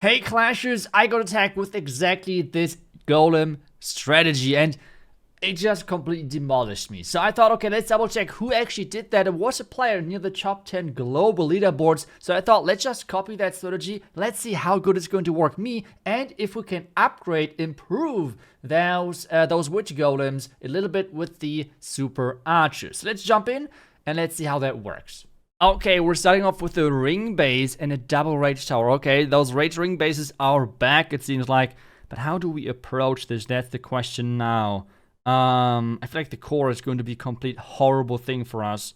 Hey Clashers, I got attacked with exactly this golem strategy and it just completely demolished me. So I thought, okay, let's double check who actually did that. It was a player near the top 10 global leaderboards. So I thought, let's just copy that strategy. Let's see how good it's going to work me and if we can upgrade, improve those witch golems a little bit with the super archers. So let's jump in and let's see how that works. Okay, we're starting off with a ring base and a double rage tower. Okay, those rage ring bases are back, it seems like. But how do we approach this? That's the question now. I feel like the core is going to be a complete horrible thing for us.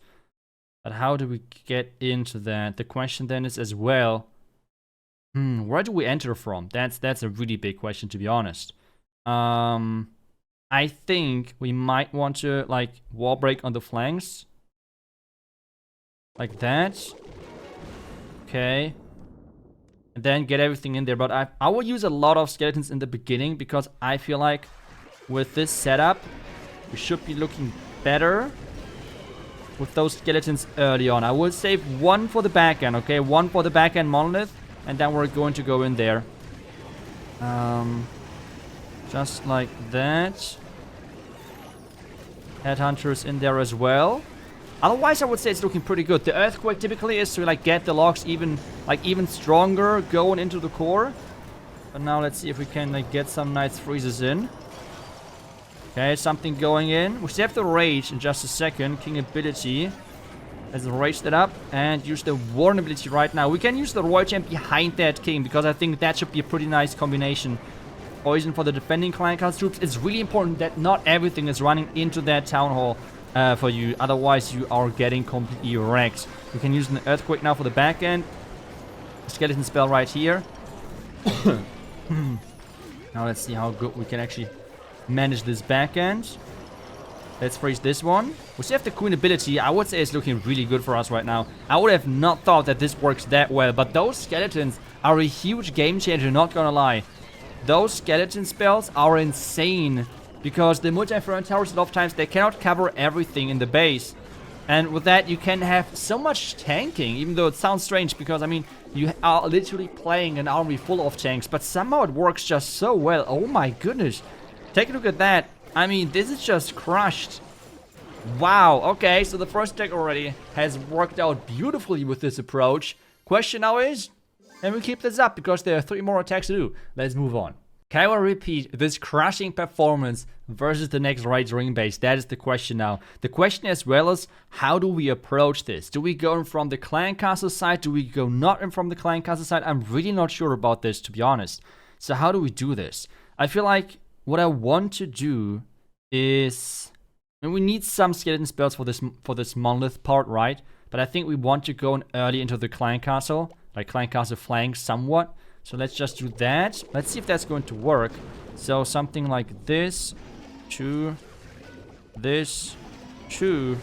But how do we get into that? The question then is as well, where do we enter from? That's a really big question, to be honest. I think we might want to, like, wall break on the flanks. Like that. Okay. And then get everything in there. But I will use a lot of skeletons in the beginning because I feel like with this setup, we should be looking better with those skeletons early on. I will save one for the back end, okay? One for the back end monolith. And then we're going to go in there. Just like that. Headhunters in there as well. Otherwise, I would say it's looking pretty good. The earthquake typically is to like get the logs even stronger going into the core. But now let's see if we can like get some nice freezes in. Okay, something going in. We still have the rage in just a second. King ability. Let's rage that up and use the warn ability right now. We can use the royal champ behind that king because I think that should be a pretty nice combination. Poison for the defending clan cast troops. It's really important that not everything is running into that town hall. For you, otherwise you are getting completely wrecked. We can use an earthquake now for the back end. Skeleton spell right here. Now let's see how good we can actually manage this back end. Let's freeze this one. We still have the queen ability. I would say it's looking really good for us right now. I would have not thought that this works that well, but those skeletons are a huge game changer, not gonna lie. Those skeleton spells are insane. Because the multi-inferno towers, a lot of times, they cannot cover everything in the base. And with that, you can have so much tanking, even though it sounds strange, because, I mean, you are literally playing an army full of tanks, but somehow it works just so well. Oh my goodness. Take a look at that. I mean, this is just crushed. Wow, okay, so the first deck already has worked out beautifully with this approach. Question now is, can we keep this up? Because there are 3 more attacks to do. Let's move on. Can we repeat this crushing performance versus the next rage ring base? That is the question now. The question as well is, how do we approach this? Do we go in from the clan castle side? Do we go not in from the clan castle side? I'm really not sure about this, to be honest. So how do we do this? I feel like what I want to do is, and we need some skeleton spells for this monolith part, right? But I think we want to go in early into the clan castle, like clan castle flank somewhat. So let's just do that. Let's see if that's going to work. So something like this, 2, this, 2.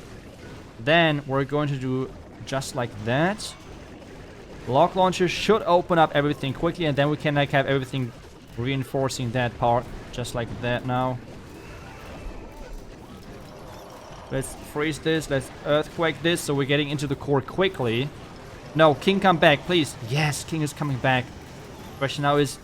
Then we're going to do just like that. Lock launcher should open up everything quickly, and then we can like have everything reinforcing that part, just like that now. Let's freeze this. Let's earthquake this, so we're getting into the core quickly. No, king, come back, please. Yes, king is coming back. Question now is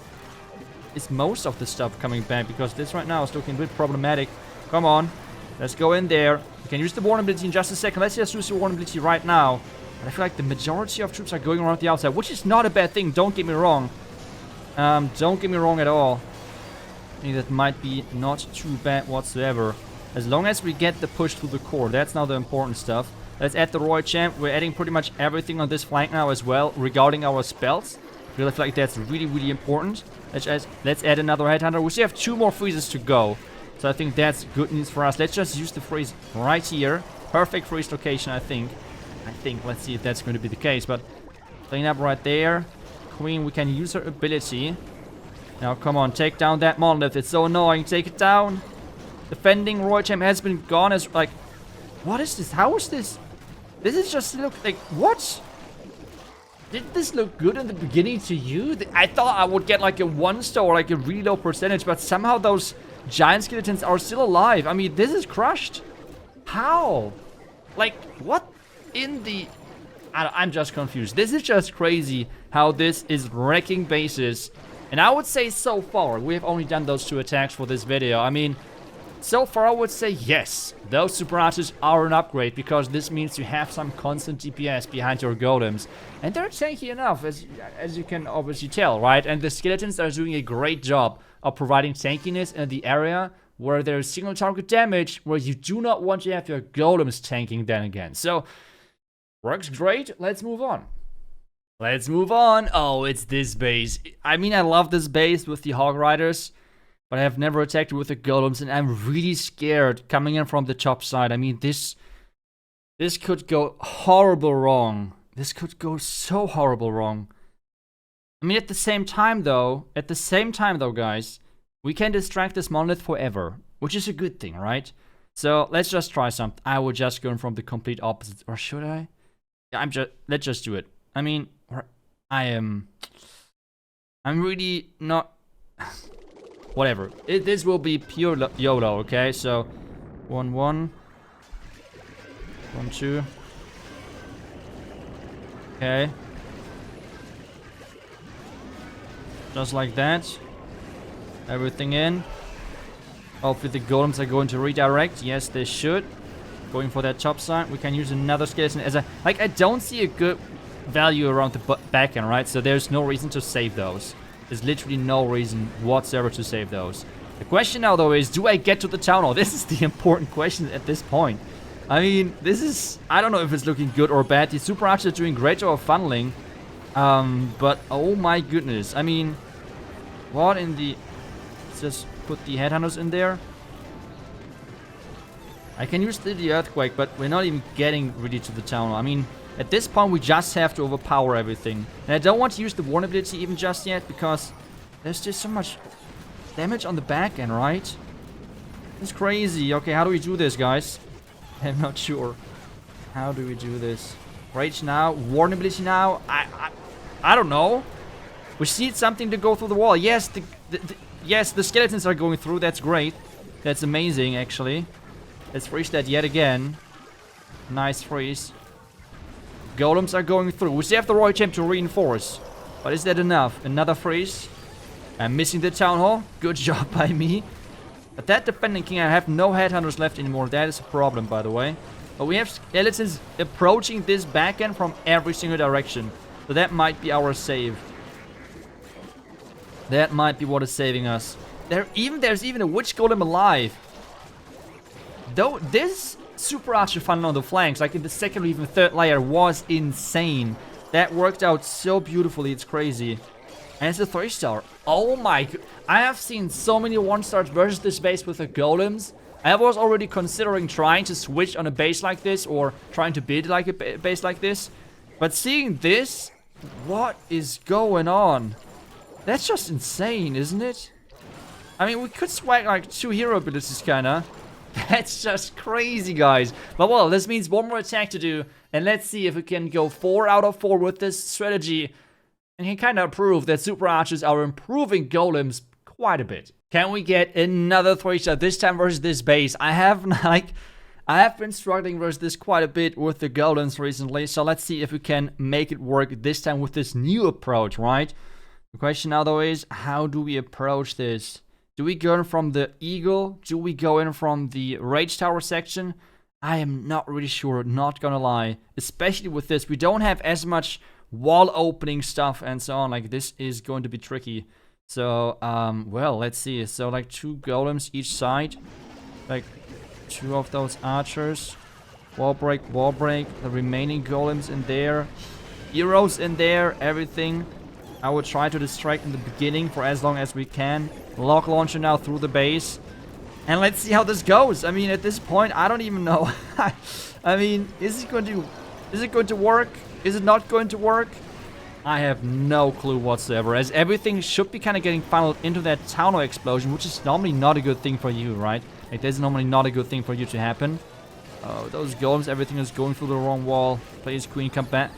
most of the stuff coming back? Because this right now is looking a bit problematic. Come on. Let's go in there. We can use the warn ability in just a second. Let's just use the warn ability right now. But I feel like the majority of troops are going around the outside, which is not a bad thing. Don't get me wrong. Don't get me wrong at all. I think that might be not too bad whatsoever. As long as we get the push through the core. That's now the important stuff. Let's add the royal champ. We're adding pretty much everything on this flank now as well regarding our spells. I feel like that's really, really important. Let's add another headhunter. We still have 2 more freezes to go. So I think that's good news for us. Let's just use the freeze right here. Perfect freeze location, I think. Let's see if that's going to be the case. But clean up right there. Queen, we can use her ability. Now, come on. Take down that monolith. It's so annoying. Take it down. Defending royal champ has been gone as, like... What is this? How is this? This is just look like... What? Did this look good in the beginning to you? I thought I would get like a 1-star or like a really low percentage, but somehow those giant skeletons are still alive. I mean, this is crushed. How? Like, what in the... I'm just confused. This is just crazy how this is wrecking bases. And I would say so far, we have only done those 2 attacks for this video. I mean, so far I would say yes, those super archers are an upgrade, because this means you have some constant DPS behind your golems. And they're tanky enough, as you can obviously tell, right? And the skeletons are doing a great job of providing tankiness in the area where there's single target damage, where you do not want to have your golems tanking then again. So, works great, let's move on. Let's move on. Oh, it's this base. I mean, I love this base with the Hog Riders, but I have never attacked it with the golems, and I'm really scared coming in from the top side. I mean, this could go horrible wrong. This could go so horrible wrong. I mean, at the same time though, guys, we can distract this monolith forever, which is a good thing, right? So let's just try something. I would just go from the complete opposite, or should I? Yeah, let's just do it. I mean, I'm really not. Whatever. This will be pure YOLO, okay? So, 1, 1, 1, 2. Okay. Just like that. Everything in. Hopefully the golems are going to redirect. Yes, they should. Going for that top side. We can use another skeleton as a... Like, I don't see a good value around the back end, right? So there's no reason to save those. There's literally no reason whatsoever to save those. The question now, though, is, do I get to the town hall? This is the important question at this point. I mean, this is... I don't know if it's looking good or bad. The super archers are doing great job of funneling. But, oh my goodness. I mean, what in the... Let's just put the headhunters in there. I can use the earthquake, but we're not even getting really to the town hall. I mean, at this point, we just have to overpower everything. And I don't want to use the warn ability even just yet, because there's just so much damage on the back end, right? It's crazy. Okay, how do we do this, guys? I'm not sure. How do we do this? Rage now? Warn ability now? I don't know. We need something to go through the wall. Yes, yes, the skeletons are going through. That's great. That's amazing, actually. Let's freeze that yet again. Nice freeze. Golems are going through. We still have the Royal Champ to reinforce. But is that enough? Another freeze. I'm missing the Town Hall. Good job by me. But that Defending King, I have no headhunters left anymore. That is a problem, by the way. But we have skeletons approaching this back end from every single direction. So that might be our save. That might be what is saving us. There's even a Witch Golem alive. Though this super archer funnel on the flanks, like in the second or even third layer, was insane. That worked out so beautifully, it's crazy. And it's a 3-star. Oh my god. I have seen so many 1-stars versus this base with the golems. I was already considering trying to switch on a base like this, or trying to build like a base like this. But seeing this, what is going on? That's just insane, isn't it? I mean, we could swag like 2 hero abilities, kinda. That's just crazy, guys. But well, this means one more attack to do. And let's see if we can go 4 out of 4 with this strategy. And can kind of prove that super archers are improving golems quite a bit. Can we get another 3-star this time versus this base? I have been struggling versus this quite a bit with the golems recently. So let's see if we can make it work this time with this new approach, right? The question now, though, is how do we approach this? Do we go in from the Eagle? Do we go in from the Rage Tower section? I am not really sure, not gonna lie. Especially with this, we don't have as much wall opening stuff and so on. Like, this is going to be tricky. So, well, let's see. So, like, 2 golems each side. Like, 2 of those archers. Wall break, the remaining golems in there. Heroes in there, everything. I will try to distract in the beginning for as long as we can. Lock launcher now through the base. And let's see how this goes. I mean, at this point, I don't even know. I mean, is it going to work? Is it not going to work? I have no clue whatsoever, as everything should be kind of getting funneled into that town hall explosion, which is normally not a good thing for you, right? Like, that's normally not a good thing for you to happen. Oh, those golems, everything is going through the wrong wall. Please, Queen, come back.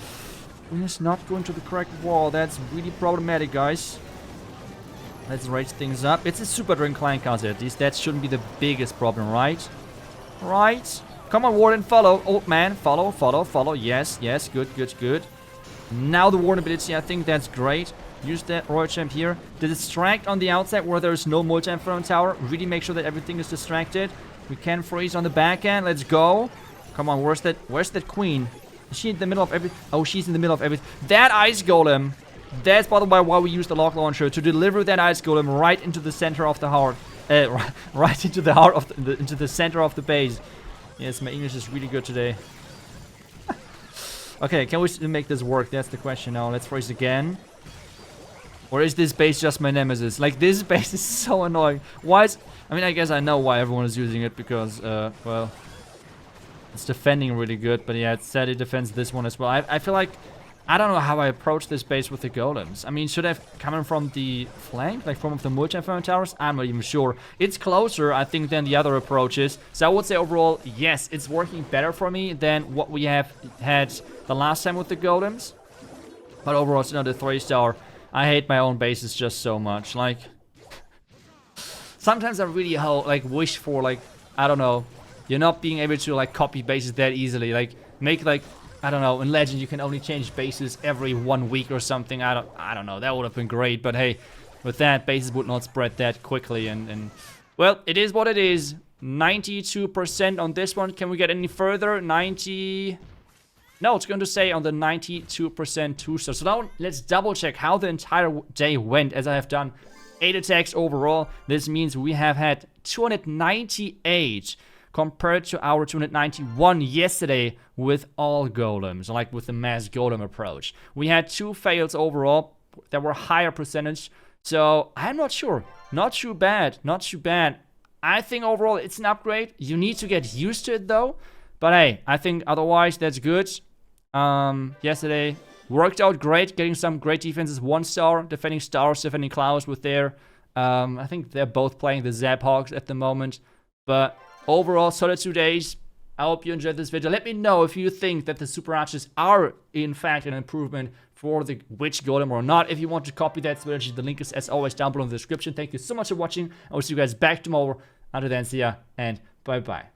Queen is not going to the correct wall. That's really problematic, guys. Let's raise things up. It's a super Dragon Clan castle at least. That shouldn't be the biggest problem, right? Right? Come on, Warden, follow. Old man, follow, follow, follow. Yes, yes, good, good, good. Now the Warden ability, I think that's great. Use that Royal Champ here. The distract on the outside where there's no multi-inferno tower. Really make sure that everything is distracted. We can freeze on the back end. Let's go. Come on, where's that queen? Is she in the middle of every... Oh, she's in the middle of everything. That ice golem. That's, by the way, why we use the lock launcher. To deliver that ice golem right into the center of the heart. Right into the heart of into the center of the base. Yes, my English is really good today. Okay, can we still make this work? That's the question now. Let's freeze again. Or is this base just my nemesis? Like, this base is so annoying. Why is... I mean, I guess I know why everyone is using it. Because, well... It's defending really good. But yeah, it sadly defends this one as well. I feel like... I don't know how I approach this base with the golems. I mean, should I have come in from the flank? Like from the multi-inferno towers? I'm not even sure. It's closer, I think, than the other approaches. So I would say overall, yes, it's working better for me than what we have had the last time with the golems. But overall, it's not a 3-star. I hate my own bases just so much. Like, sometimes I really wish for, like, I don't know, you're not being able to, like, copy bases that easily. Like, make, like, I don't know, in Legend you can only change bases every 1 week or something. I don't know, that would have been great. But hey, with that, bases would not spread that quickly. And well, it is what it is. 92% on this one. Can we get any further? 90... No, it's going to say on the 92% 2-star. So now let's double check how the entire day went, as I have done 8 attacks overall. This means we have had 298 compared to our 291 yesterday with all golems, like with the mass golem approach. We had 2 fails overall that were higher percentage, so I'm not sure. Not too bad, not too bad. I think overall it's an upgrade. You need to get used to it though, but hey, I think otherwise that's good. Yesterday worked out great, getting some great defenses. 1-star, defending stars, defending clouds with their, I think they're both playing the Zaphogs at the moment, but overall, solid 2 days. I hope you enjoyed this video. Let me know if you think that the super archers are, in fact, an improvement for the witch golem or not. If you want to copy that strategy, the link is, as always, down below in the description. Thank you so much for watching. I will see you guys back tomorrow. Until then, see ya, and bye-bye.